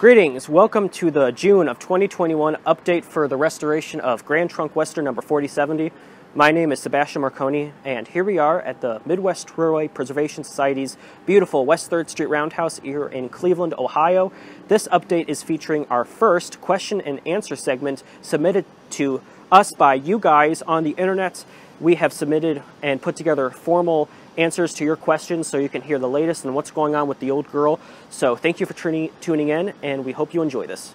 Greetings, welcome to the June of 2021 update for the restoration of Grand Trunk Western number 4070. My name is Sebastian Marconi, and here we are at the Midwest Railway Preservation Society's beautiful West 3rd Street Roundhouse here in Cleveland, Ohio. This update is featuring our first question and answer segment submitted to us by you guys on the internet. We have submitted and put together formal answers to your questions so you can hear the latest and what's going on with the old girl. So thank you for tuning in, and we hope you enjoy this.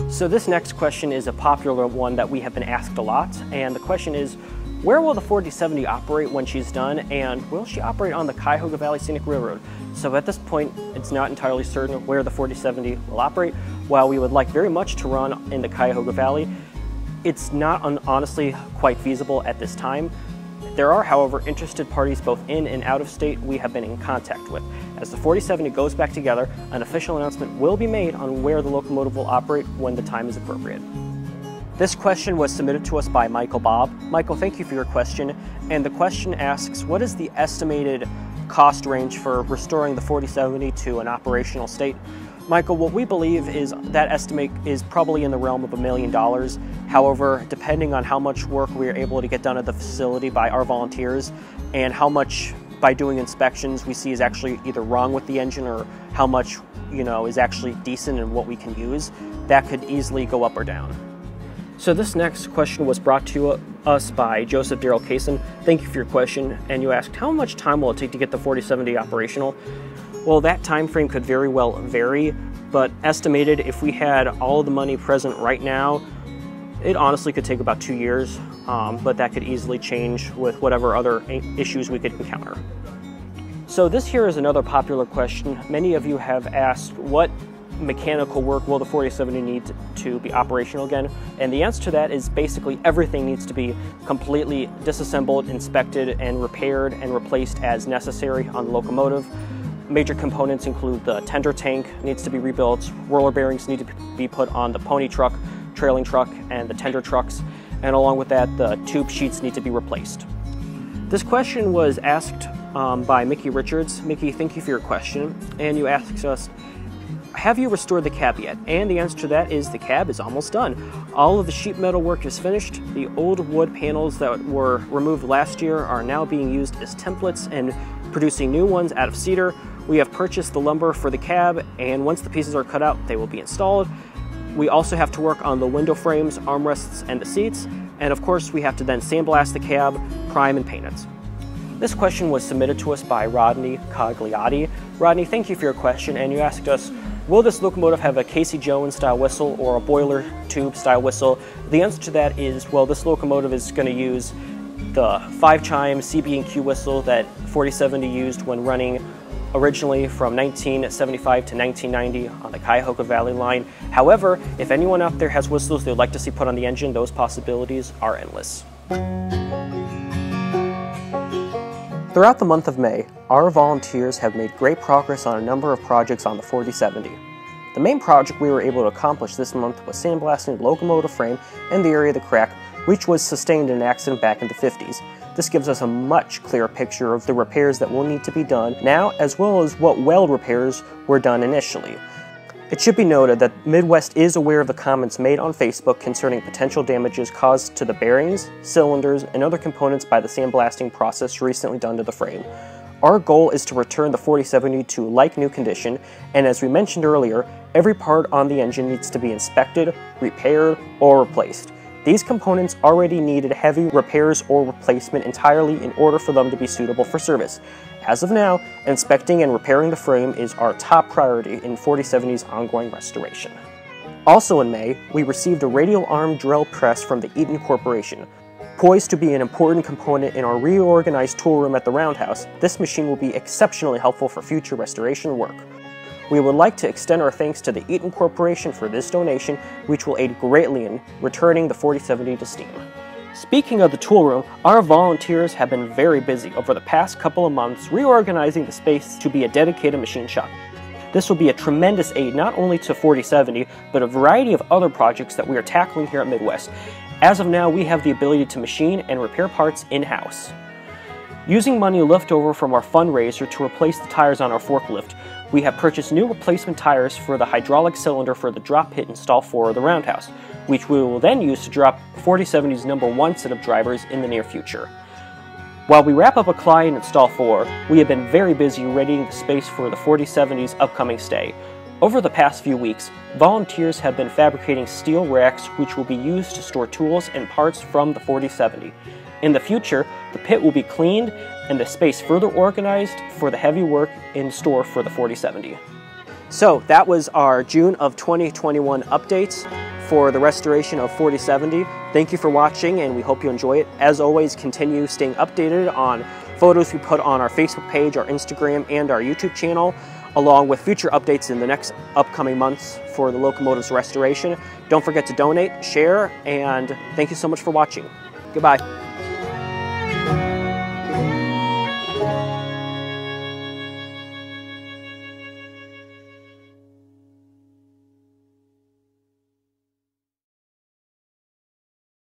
So this next question is a popular one that we have been asked a lot, and the question is, where will the 4070 operate when she's done, and will she operate on the Cuyahoga Valley Scenic Railroad? So at this point, it's not entirely certain where the 4070 will operate. While we would like very much to run in the Cuyahoga Valley, it's not honestly quite feasible at this time. There are, however, interested parties both in and out of state we have been in contact with. As the 4070 goes back together, an official announcement will be made on where the locomotive will operate when the time is appropriate. This question was submitted to us by Michael Bob. Michael, thank you for your question. And the question asks, what is the estimated cost range for restoring the 4070 to an operational state? Michael, what we believe is that estimate is probably in the realm of $1 million. However, depending on how much work we are able to get done at the facility by our volunteers and how much by doing inspections we see is actually either wrong with the engine or how much, is actually decent and what we can use, that could easily go up or down. So this next question was brought to us by Joseph Darrell Kaysen. Thank you for your question. And you asked, how much time will it take to get the 4070 operational? Well, that time frame could very well vary, but estimated if we had all of the money present right now, it honestly could take about 2 years, but that could easily change with whatever other issues we could encounter. So this here is another popular question. Many of you have asked, what mechanical work will the 4070 need to be operational again? And the answer to that is basically everything needs to be completely disassembled, inspected, and repaired and replaced as necessary on the locomotive. Major components include the tender tank needs to be rebuilt, roller bearings need to be put on the pony truck, trailing truck, and the tender trucks, and along with that, the tube sheets need to be replaced. This question was asked by Mickey Richards. Mickey, thank you for your question, and you asked us, have you restored the cab yet? And the answer to that is the cab is almost done. All of the sheet metal work is finished. The old wood panels that were removed last year are now being used as templates and producing new ones out of cedar. We have purchased the lumber for the cab, and once the pieces are cut out, they will be installed. We also have to work on the window frames, armrests, and the seats, and of course we have to then sandblast the cab, prime, and paint it. This question was submitted to us by Rodney Cogliotti. Rodney, thank you for your question, and you asked us, will this locomotive have a Casey Jones style whistle or a boiler tube style whistle? The answer to that is, well, this locomotive is going to use the 5-chime CB&Q whistle that 4070 used when running originally from 1975 to 1990 on the Cuyahoga Valley line. However, if anyone out there has whistles they'd like to see put on the engine, those possibilities are endless. Throughout the month of May, our volunteers have made great progress on a number of projects on the 4070. The main project we were able to accomplish this month was sandblasting the locomotive frame and the area of the crack, which was sustained in an accident back in the 50s. This gives us a much clearer picture of the repairs that will need to be done now, as well as what weld repairs were done initially. It should be noted that Midwest is aware of the comments made on Facebook concerning potential damages caused to the bearings, cylinders, and other components by the sandblasting process recently done to the frame. Our goal is to return the 4070 to like-new condition, and as we mentioned earlier, every part on the engine needs to be inspected, repaired, or replaced. These components already needed heavy repairs or replacement entirely in order for them to be suitable for service. As of now, inspecting and repairing the frame is our top priority in 4070's ongoing restoration. Also in May, we received a radial arm drill press from the Eaton Corporation. Poised to be an important component in our reorganized tool room at the Roundhouse, this machine will be exceptionally helpful for future restoration work. We would like to extend our thanks to the Eaton Corporation for this donation, which will aid greatly in returning the 4070 to steam. Speaking of the tool room, our volunteers have been very busy over the past couple of months reorganizing the space to be a dedicated machine shop. This will be a tremendous aid not only to 4070, but a variety of other projects that we are tackling here at Midwest. As of now, we have the ability to machine and repair parts in-house. Using money left over from our fundraiser to replace the tires on our forklift, we have purchased new replacement tires for the hydraulic cylinder for the drop pit install 4 of the roundhouse, which we will then use to drop 4070's #1 set of drivers in the near future. While we wrap up Apply and install 4, we have been very busy readying the space for the 4070's upcoming stay. Over the past few weeks, volunteers have been fabricating steel racks which will be used to store tools and parts from the 4070. In the future, the pit will be cleaned and the space further organized for the heavy work in store for the 4070. So that was our June of 2021 updates for the restoration of 4070. Thank you for watching and we hope you enjoy it. As always, continue staying updated on photos we put on our Facebook page, our Instagram, and our YouTube channel, along with future updates in the next upcoming months for the locomotive's restoration. Don't forget to donate, share, and thank you so much for watching. Goodbye.